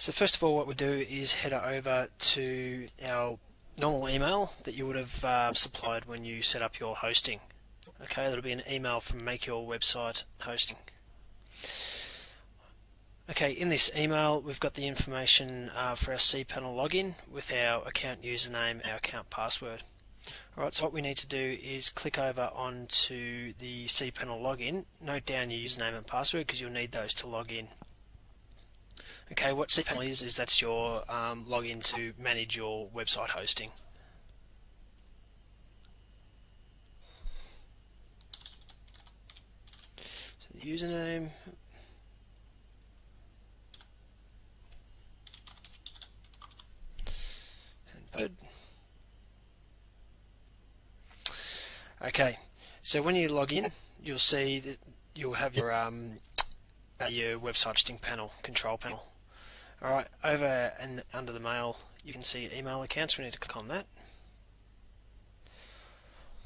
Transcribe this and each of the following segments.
So first of all, what we do is head over to our normal email that you would have supplied when you set up your hosting. Okay, that'll be an email from Make Your Website Hosting. Okay, in this email we've got the information for our cPanel login with our account username, our account password. Alright, so what we need to do is click over onto the cPanel login, note down your username and password because you'll need those to log in. Okay, what cPanel is that's your login to manage your website hosting. So the username, and password. Okay, so when you log in, you'll see that you'll have your website hosting panel, control panel. Alright, over and under the mail you can see email accounts. We need to click on that.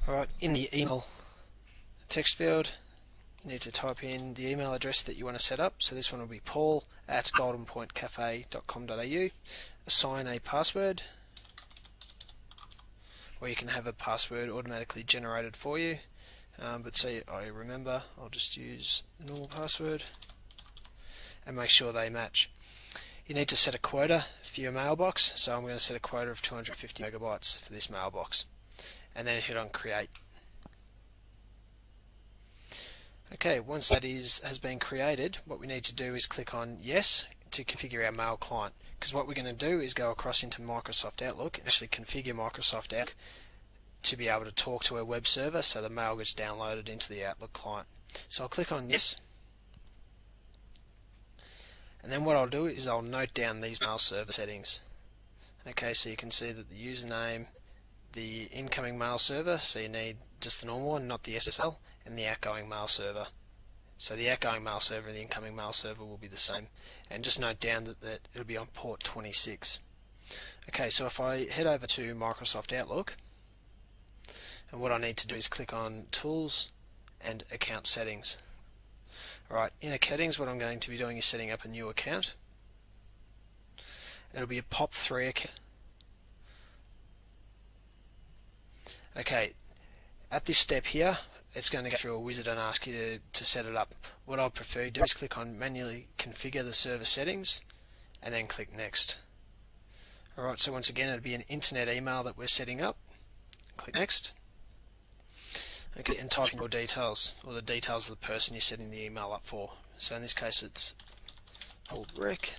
Alright, in the email text field you need to type in the email address that you want to set up. So this one will be paul@goldenpointcafe.com.au. Assign a password, or you can have a password automatically generated for you. But say I remember, I'll just use the normal password and make sure they match. You need to set a quota for your mailbox, so I'm going to set a quota of 250 megabytes for this mailbox, and then hit on create. Okay, once that has been created, what we need to do is click on yes to configure our mail client, because what we're going to do is go across into Microsoft Outlook and actually configure Microsoft Outlook to be able to talk to a web server so the mail gets downloaded into the Outlook client. So I'll click on yes, and then what I'll do is I'll note down these mail server settings. Okay, so you can see that the username, the incoming mail server, so you need just the normal one, not the SSL, and the outgoing mail server. So the outgoing mail server and the incoming mail server will be the same. And just note down that it'll be on port 26. Okay, so if I head over to Microsoft Outlook, and what I need to do is click on Tools and Account Settings. Alright, in settings what I'm going to be doing is setting up a new account. It'll be a POP3 account. Okay, at this step here, it's going to go through a wizard and ask you to set it up. What I'd prefer to do is click on Manually Configure the Server Settings, and then click Next. Alright, so once again it'll be an internet email that we're setting up. Click Next. Okay, and type in your details, or the details of the person you're setting the email up for. So in this case it's Paul Brick.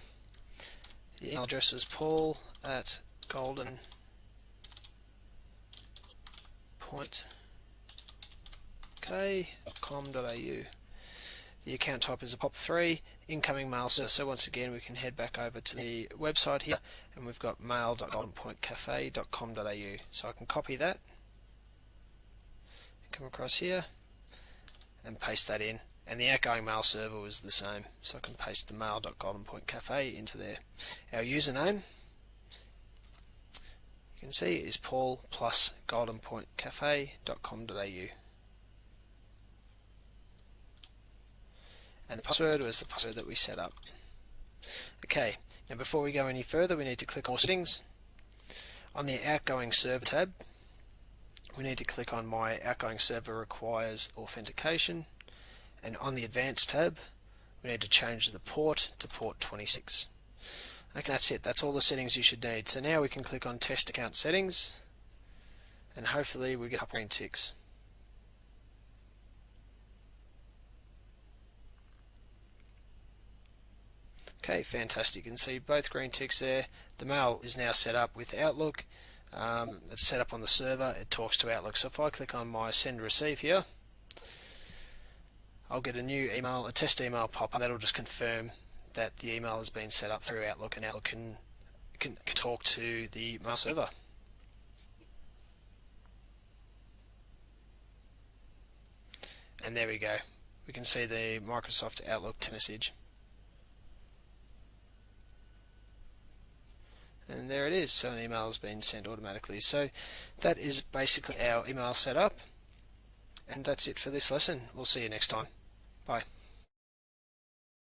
The email address is paul@goldenpointcafe.com.au. The account type is a POP3, incoming mail server. So once again we can head back over to the website here, and we've got mail.goldenpointcafe.com.au. So I can copy that, come across here and paste that in, and the outgoing mail server was the same, so I can paste the mail.goldenpointcafe into there. Our username, you can see, is paul plus goldenpointcafe.com.au, and the password was the password that we set up. Okay, now before we go any further we need to click on Settings. On the outgoing server tab we need to click on My Outgoing Server Requires Authentication, and on the Advanced tab we need to change the port to port 26. Okay, that's it. That's all the settings you should need. So now we can click on Test Account Settings, and hopefully we get up green ticks. Okay, fantastic. You can see both green ticks there. The mail is now set up with Outlook. It's set up on the server, it talks to Outlook. So if I click on my send receive here, I'll get a new email, a test email pop up that'll just confirm that the email has been set up through Outlook, and Outlook can talk to the mail server. And there we go. We can see the Microsoft Outlook message. And there it is, so an email has been sent automatically. So that is basically our email setup, and that's it for this lesson. We'll see you next time. Bye.